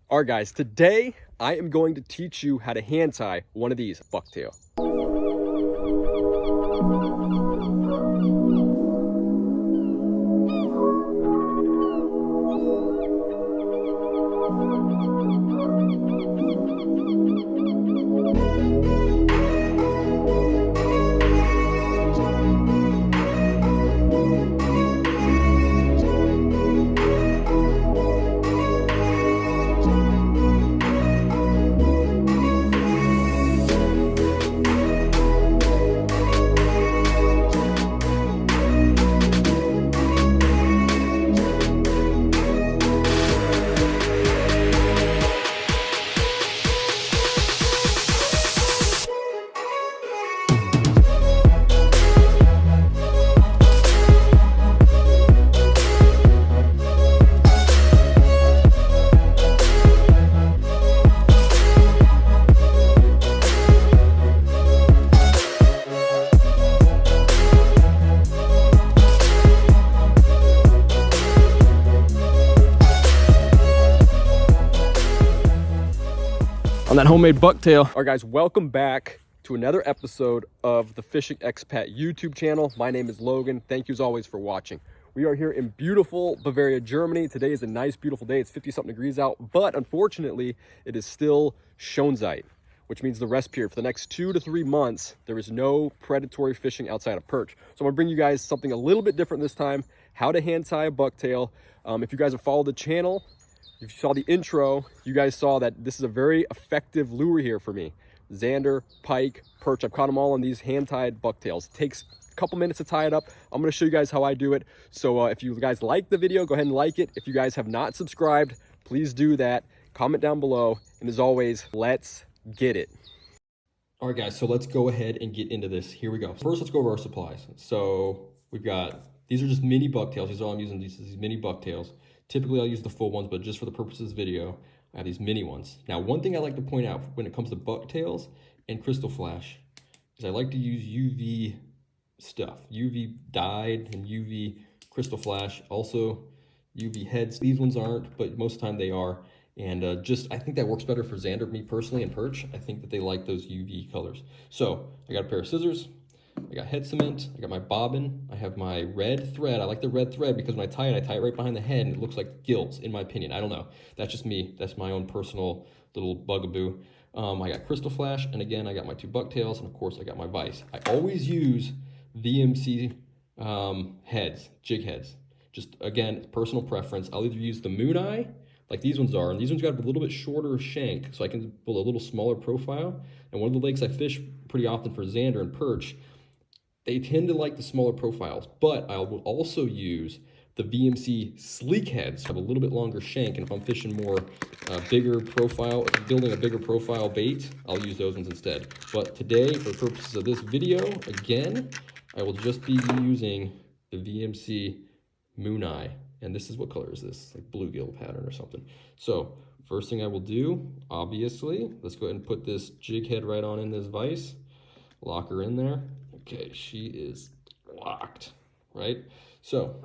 All right, guys, today I am going to teach you how to hand tie one of these bucktail. On that homemade bucktail. All right, guys, welcome back to another episode of the Fishing Expat YouTube channel. My name is Logan. Thank you as always for watching. We are here in beautiful Bavaria, Germany. Today is a nice, beautiful day. It's 50-something degrees out, but unfortunately, it is still Schonzeit, which means the rest period. For the next 2 to 3 months, there is no predatory fishing outside of perch. So I'm gonna bring you guys something a little bit different this time, how to hand tie a bucktail. If you guys have followed the channel, if you saw the intro, you guys saw that this is a very effective lure here for me. Zander, pike, perch, I've caught them all on these hand-tied bucktails. It takes a couple minutes to tie it up. I'm gonna show you guys how I do it. So if you guys like the video, go ahead and like it. If you guys have not subscribed, please do that. Comment down below. And as always, let's get it. All right, guys, so let's go ahead and get into this. Here we go. First, let's go over our supplies. So we've got, these are just mini bucktails. These are all I'm using, these mini bucktails. Typically, I'll use the full ones, but just for the purpose of this video, I have these mini ones. Now, one thing I like to point out when it comes to bucktails and crystal flash is I like to use UV stuff, UV dyed and UV crystal flash, also UV heads. These ones aren't, but most of the time they are. And I think that works better for Zander, me personally, and perch. I think that they like those UV colors. So I got a pair of scissors. I got head cement, I got my bobbin, I have my red thread. I like the red thread because when I tie it right behind the head and it looks like gills, in my opinion. I don't know. That's just me. That's my own personal little bugaboo. I got crystal flash, and again, I got my 2 bucktails, and of course, I got my vise. I always use VMC heads, jig heads. Just, again, personal preference. I'll either use the moon eye, like these ones are, and these ones got a little bit shorter shank, so I can pull a little smaller profile. And one of the lakes I fish pretty often for Zander and perch, they tend to like the smaller profiles, but I will also use the VMC sleek heads, have a little bit longer shank, and if I'm fishing more bigger profile, if I'm building a bigger profile bait, I'll use those ones instead. But today, for the purposes of this video, again, I will just be using the VMC Moon Eye. And this is, what color is this? Like bluegill pattern or something. So first thing I will do, obviously, let's go ahead and put this jig head right on in this vise, lock her in there. Okay, she is locked, right? So,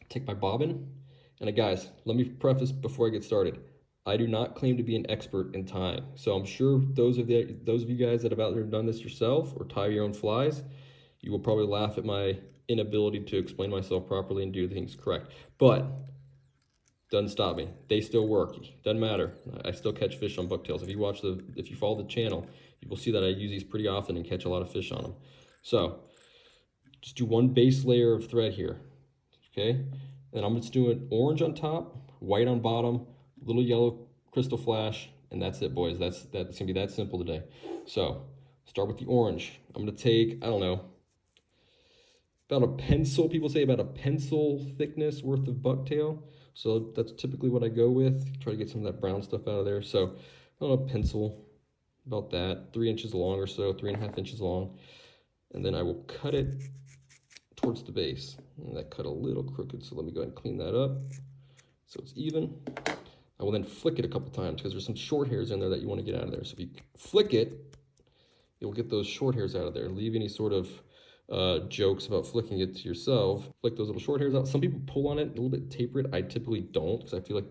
take my bobbin, and guys, let me preface before I get started. I do not claim to be an expert in tying, so I'm sure those of you guys that have out there done this yourself or tie your own flies, you will probably laugh at my inability to explain myself properly and do things correct. But doesn't stop me. They still work. Doesn't matter. I still catch fish on bucktails. If you follow the channel, you will see that I use these pretty often and catch a lot of fish on them. So just do one base layer of thread here, okay? And I'm just doing orange on top, white on bottom, little yellow crystal flash, and that's it, boys. That's gonna be that simple today. So start with the orange. I'm gonna take, I don't know, about a pencil, people say about a pencil thickness worth of bucktail. So that's typically what I go with. Try to get some of that brown stuff out of there. So I don't know, pencil, about that, 3 inches long or so, 3.5 inches long. And then I will cut it towards the base. And that cut a little crooked, so let me go ahead and clean that up so it's even. I will then flick it a couple times because there's some short hairs in there that you want to get out of there. So if you flick it, you'll get those short hairs out of there. Leave any sort of jokes about flicking it to yourself. Flick those little short hairs out. Some people pull on it a little bit, taper it. I typically don't because I feel like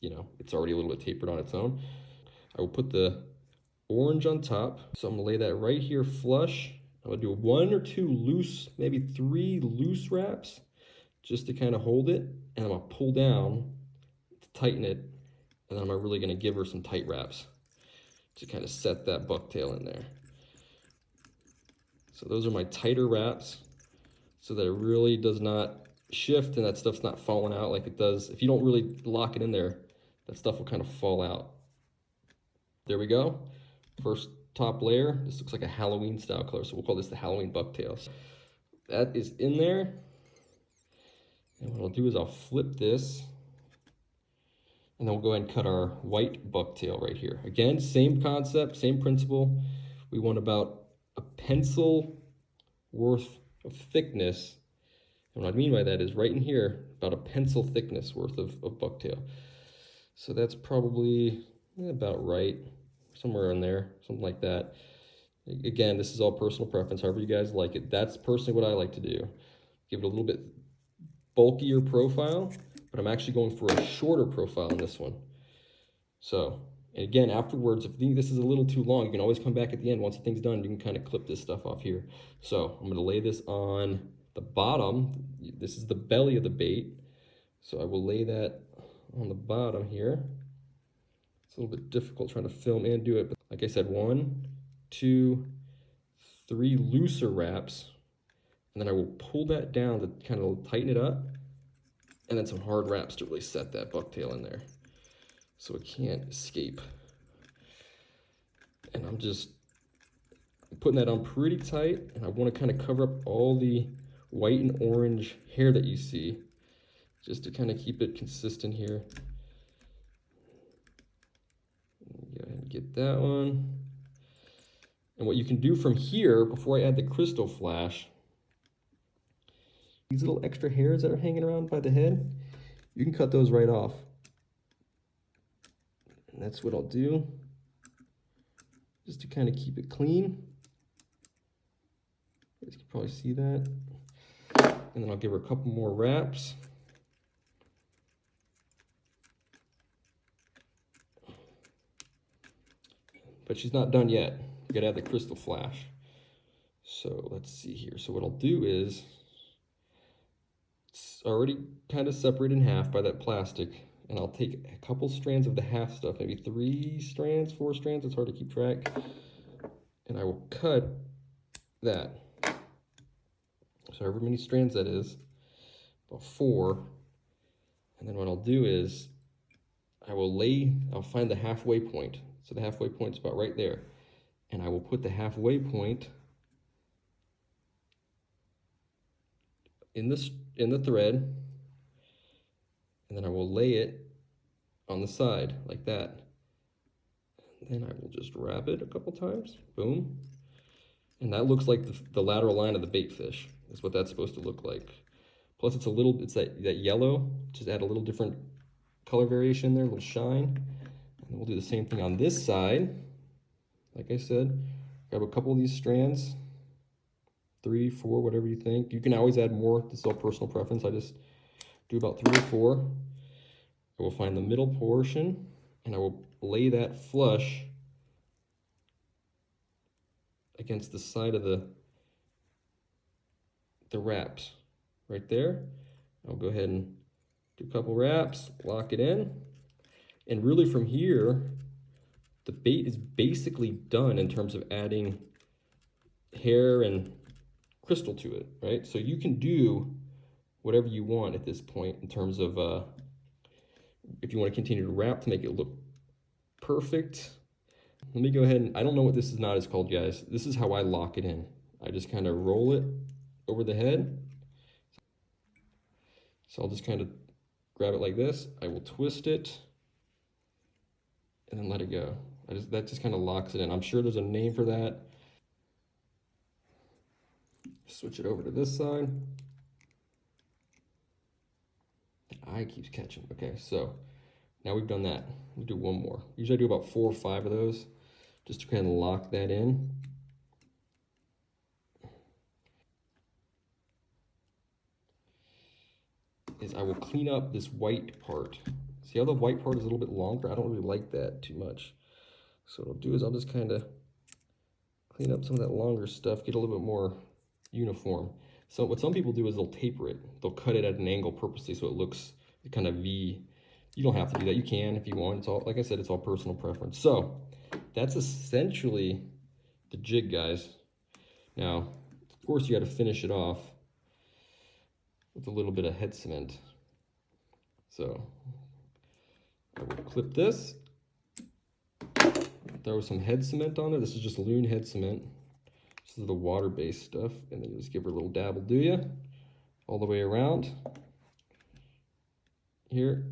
you know, it's already a little bit tapered on its own. I will put the orange on top. So I'm gonna lay that right here flush. I'm gonna do 1 or 2 loose, maybe 3 loose wraps just to kind of hold it. And I'm gonna pull down to tighten it. And then I'm really gonna give her some tight wraps to kind of set that bucktail in there. So those are my tighter wraps so that it really does not shift and that stuff's not falling out like it does. If you don't really lock it in there, that stuff will kind of fall out. There we go. First top layer. This looks like a Halloween style color, so we'll call this the Halloween bucktail. So that is in there. And what I'll do is I'll flip this, and then we'll go ahead and cut our white bucktail right here. Again, same concept, same principle. We want about a pencil worth of thickness. And what I mean by that is right in here, about a pencil thickness worth of bucktail. So that's probably about right, somewhere in there, something like that. Again, this is all personal preference, however you guys like it. That's personally what I like to do. Give it a little bit bulkier profile, but I'm actually going for a shorter profile in this one. So, and again, afterwards, if you think this is a little too long, you can always come back at the end. Once the thing's done, you can kind of clip this stuff off here. So I'm gonna lay this on the bottom. This is the belly of the bait. So I will lay that on the bottom here. It's a little bit difficult trying to film and do it, but like I said, 1, 2, 3 looser wraps, and then I will pull that down to kind of tighten it up, and then some hard wraps to really set that bucktail in there so it can't escape. And I'm just putting that on pretty tight, and I want to kind of cover up all the white and orange hair that you see, just to kind of keep it consistent here. Go ahead and get that one. And what you can do from here, before I add the crystal flash, these little extra hairs that are hanging around by the head, you can cut those right off. And that's what I'll do, just to kind of keep it clean. You guys can probably see that. And then I'll give her a couple more wraps. But she's not done yet. You gotta add the crystal flash. So let's see here. So what I'll do is, it's already kind of separated in half by that plastic, and I'll take a couple strands of the half stuff, maybe 3 strands, 4 strands, it's hard to keep track, and I will cut that. So however many strands that is, about 4, and then what I'll do is, I'll find the halfway point. So the halfway point is about right there. And I will put the halfway point in the thread, and then I will lay it on the side like that. And then I will just wrap it a couple times, boom. And that looks like the lateral line of the bait fish, is what that's supposed to look like. Plus it's that yellow, just add a little different color variation in there, a little shine. And we'll do the same thing on this side. Like I said, grab a couple of these strands, 3, 4, whatever you think. You can always add more, this is all personal preference. I just do about 3 or 4. I will find the middle portion, and I will lay that flush against the side of the wraps right there. I'll go ahead and do a couple wraps, lock it in, and really from here, the bait is basically done in terms of adding hair and crystal to it, right? So you can do whatever you want at this point in terms of if you want to continue to wrap to make it look perfect. Let me go ahead and, I don't know what this knot is called, guys. This is how I lock it in. I just kind of roll it over the head. So I'll just kind of grab it like this. I will twist it and then let it go. That just kind of locks it in. I'm sure there's a name for that. Switch it over to this side. The eye keeps catching. Okay, so now we've done that. We'll do one more. Usually I do about 4 or 5 of those just to kind of lock that in. Is I will clean up this white part See how the white part is a little bit longer? I don't really like that too much. So what I'll do is I'll just kind of clean up some of that longer stuff, get a little bit more uniform. So what some people do is they'll taper it. They'll cut it at an angle purposely so it looks kind of V. You don't have to do that. You can if you want. It's all, like I said, it's all personal preference. So that's essentially the jig, guys. Now, of course, you got to finish it off with a little bit of head cement. So I will clip this, throw some head cement on it. This is just Loon head cement. This is the water-based stuff, and then you just give her a little dabble, do ya? All the way around. Here,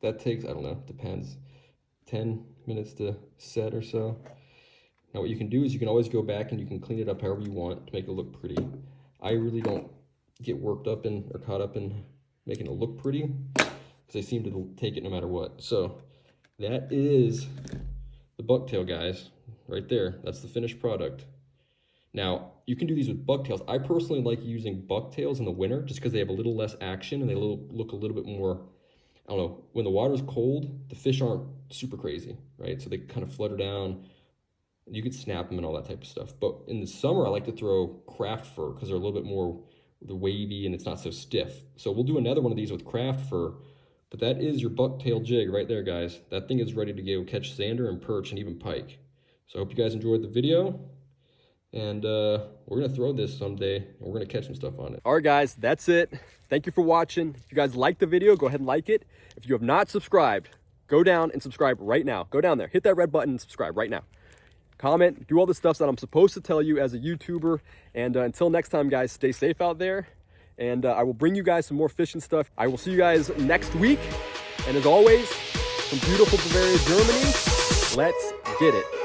that takes, I don't know, depends, 10 minutes to set or so. Now what you can do is you can always go back and you can clean it up however you want to make it look pretty. I really don't get worked up in or caught up in making it look pretty because I seem to take it no matter what. So that is the bucktail, guys, right there. That's the finished product. Now, you can do these with bucktails. I personally like using bucktails in the winter just because they have a little less action and they look a little bit more, I don't know, when the water's cold, the fish aren't super crazy, right? So they kind of flutter down. You can snap them and all that type of stuff. But in the summer, I like to throw craft fur because they're a little bit more wavy and it's not so stiff. So we'll do another one of these with craft fur. But that is your bucktail jig right there, guys. That thing is ready to go catch zander and perch and even pike. So I hope you guys enjoyed the video. And we're going to throw this someday, and we're going to catch some stuff on it. All right, guys, that's it. Thank you for watching. If you guys liked the video, go ahead and like it. If you have not subscribed, go down and subscribe right now. Go down there. Hit that red button and subscribe right now. Comment, do all the stuff that I'm supposed to tell you as a YouTuber. And until next time, guys, stay safe out there. And I will bring you guys some more fishing stuff. I will see you guys next week. And as always, from beautiful Bavaria, Germany, let's get it.